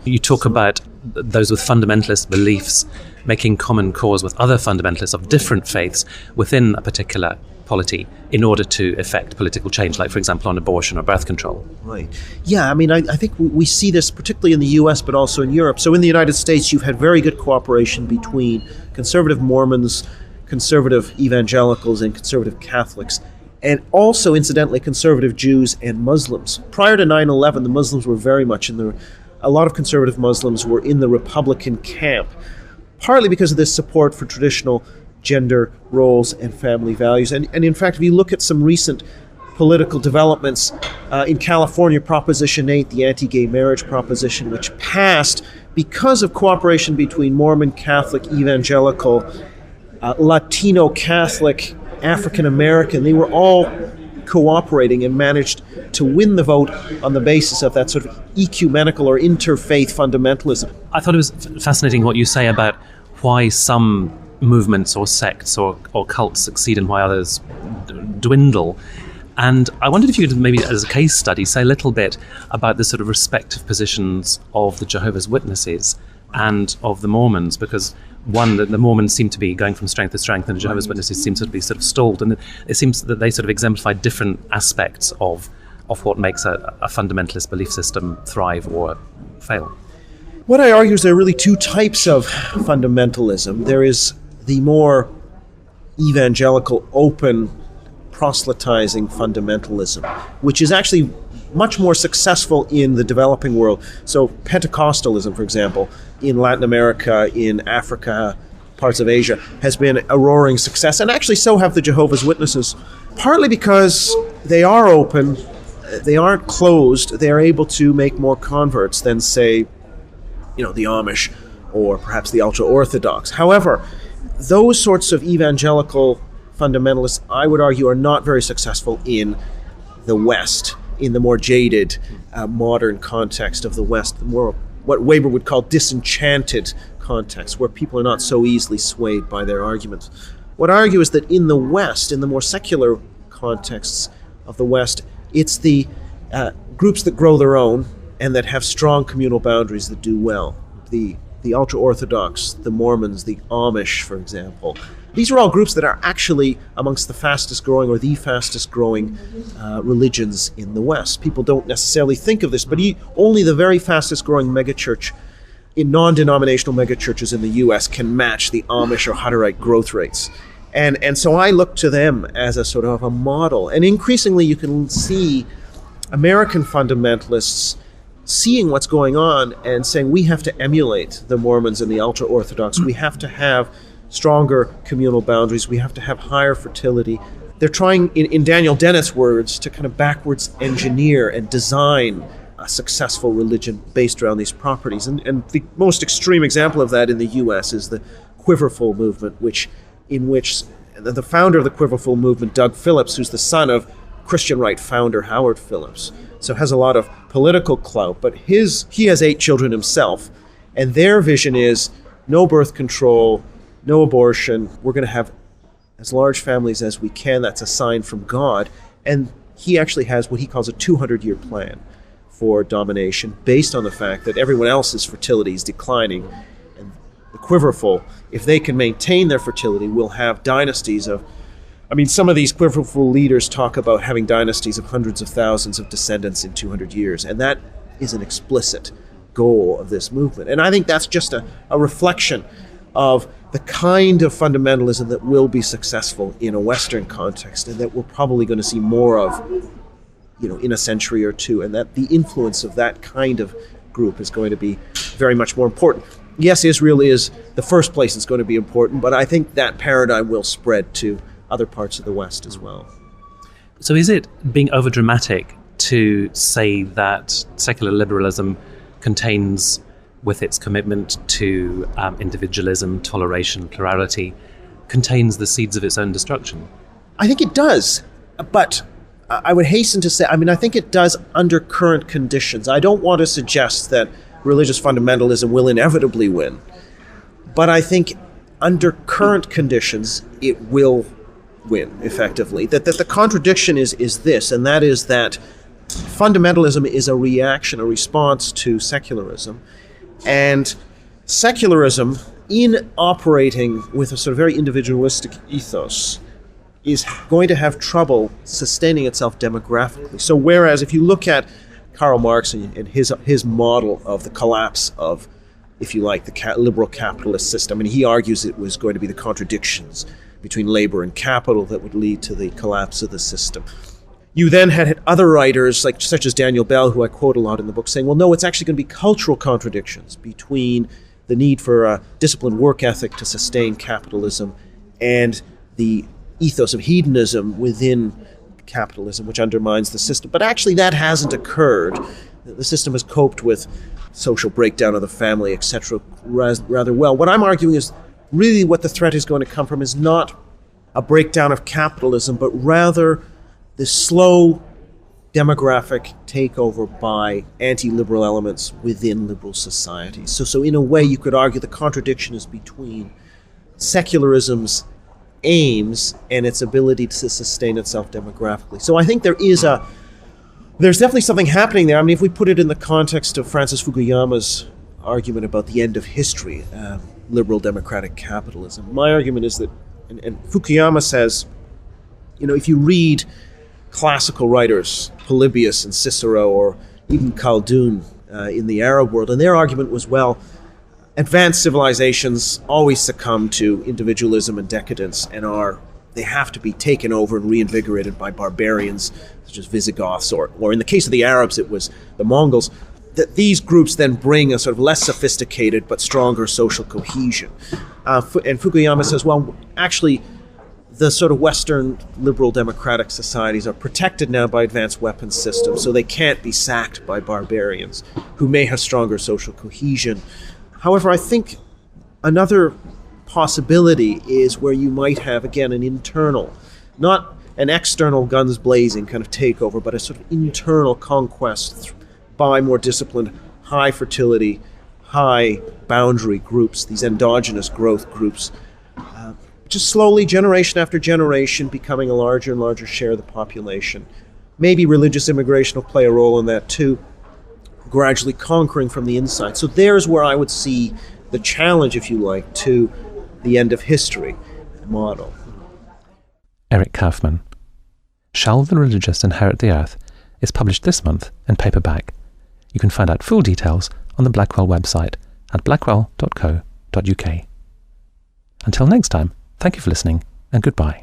You talk about those with fundamentalist beliefs making common cause with other fundamentalists of different faiths within a particular polity in order to effect political change, like, for example, on abortion or birth control. Right. Yeah, I mean, I think we see this particularly in the U.S., but also in Europe. So in the United States, you've had very good cooperation between conservative Mormons, conservative evangelicals, and conservative Catholics, and also, incidentally, conservative Jews and Muslims. Prior to 9/11, the Muslims were very much a lot of conservative Muslims were in the Republican camp, partly because of this support for traditional gender roles and family values. And in fact, if you look at some recent political developments in California, Proposition 8, the anti-gay marriage proposition, which passed because of cooperation between Mormon, Catholic, evangelical, Latino, Catholic, African American, they were all cooperating and managed to win the vote on the basis of that sort of ecumenical or interfaith fundamentalism. I thought it was fascinating what you say about why some movements or sects or cults succeed and why others dwindle. And I wondered if you could maybe, as a case study, say a little bit about the sort of respective positions of the Jehovah's Witnesses and of the Mormons, because one, the Mormons seem to be going from strength to strength and the Jehovah's Witnesses seem to be sort of stalled, and it seems that they sort of exemplify different aspects of what makes a fundamentalist belief system thrive or fail. What I argue is there are really two types of fundamentalism. There is the more evangelical, open, proselytizing fundamentalism, which is actually much more successful in the developing world. So Pentecostalism, for example, in Latin America, in Africa, parts of Asia, has been a roaring success, and actually so have the Jehovah's Witnesses, partly because they are open, they aren't closed, they are able to make more converts than, say, the Amish or perhaps the ultra-Orthodox. However, those sorts of evangelical fundamentalists, I would argue, are not very successful in the West, in the more jaded, modern context of the West, the more what Weber would call disenchanted context, where people are not so easily swayed by their arguments. What I argue is that in the West, in the more secular contexts of the West, it's the groups that grow their own and that have strong communal boundaries that do well. The ultra-Orthodox, the Mormons, the Amish, for example. These are all groups that are actually amongst the fastest growing or the fastest growing religions in the West. People don't necessarily think of this, but only the very fastest growing megachurch in non-denominational megachurches in the U.S. can match the Amish or Hutterite growth rates. And so I look to them as a sort of a model. And increasingly you can see American fundamentalists seeing what's going on and saying we have to emulate the Mormons and the ultra-Orthodox. We have to have stronger communal boundaries. We have to have higher fertility. They're trying, in Daniel Dennett's words, to kind of backwards engineer and design a successful religion based around these properties. And the most extreme example of that in the U.S. is the Quiverful movement, in which the founder of the Quiverful movement, Doug Phillips, who's the son of Christian right founder Howard Phillips, so has a lot of political clout, but he has 8 children himself, and their vision is no birth control, no abortion. We're going to have as large families as we can. That's a sign from God. And he actually has what he calls a 200-year plan for domination based on the fact that everyone else's fertility is declining. And the Quiverful, if they can maintain their fertility, will have dynasties of, some of these Quiverful leaders talk about having dynasties of hundreds of thousands of descendants in 200 years. And that is an explicit goal of this movement. And I think that's just a reflection of the kind of fundamentalism that will be successful in a Western context and that we're probably going to see more of, in a century or two, and that the influence of that kind of group is going to be very much more important. Yes, Israel is the first place it's going to be important, but I think that paradigm will spread to other parts of the West as well. So is it being overdramatic to say that secular liberalism contains, with its commitment to individualism, toleration, plurality, contains the seeds of its own destruction? I think it does, but I would hasten to say, I think it does under current conditions. I don't want to suggest that religious fundamentalism will inevitably win, but I think under current conditions it will win effectively. That the contradiction is this, and that is that fundamentalism is a reaction, a response to secularism. And secularism, in operating with a sort of very individualistic ethos, is going to have trouble sustaining itself demographically. So whereas if you look at Karl Marx and his model of the collapse of, if you like, the liberal capitalist system, and he argues it was going to be the contradictions between labor and capital that would lead to the collapse of the system. You then had other writers, such as Daniel Bell, who I quote a lot in the book, saying, well, no, it's actually going to be cultural contradictions between the need for a disciplined work ethic to sustain capitalism and the ethos of hedonism within capitalism, which undermines the system. But actually that hasn't occurred. The system has coped with social breakdown of the family, etc., rather well. What I'm arguing is really what the threat is going to come from is not a breakdown of capitalism, but rather the slow demographic takeover by anti-liberal elements within liberal societies. So in a way, you could argue the contradiction is between secularism's aims and its ability to sustain itself demographically. So I think there's definitely something happening there. I mean, if we put it in the context of Francis Fukuyama's argument about the end of history, liberal democratic capitalism, my argument is that, and Fukuyama says, if you read classical writers, Polybius and Cicero, or even Khaldun in the Arab world, and their argument was, well, advanced civilizations always succumb to individualism and decadence, and they have to be taken over and reinvigorated by barbarians such as Visigoths, or in the case of the Arabs, it was the Mongols. That these groups then bring a sort of less sophisticated but stronger social cohesion. And Fukuyama says, well, actually, the sort of Western liberal democratic societies are protected now by advanced weapons systems, so they can't be sacked by barbarians who may have stronger social cohesion. However, I think another possibility is where you might have, again, an internal, not an external guns blazing kind of takeover, but a sort of internal conquest by more disciplined, high fertility, high boundary groups, these endogenous growth groups, just slowly, generation after generation, becoming a larger and larger share of the population. Maybe religious immigration will play a role in that too, gradually conquering from the inside. So there's where I would see the challenge, if you like, to the end of history model. Eric Kaufmann. Shall the Religious Inherit the Earth is published this month in paperback. You can find out full details on the Blackwell website at blackwell.co.uk. Until next time, thank you for listening, and goodbye.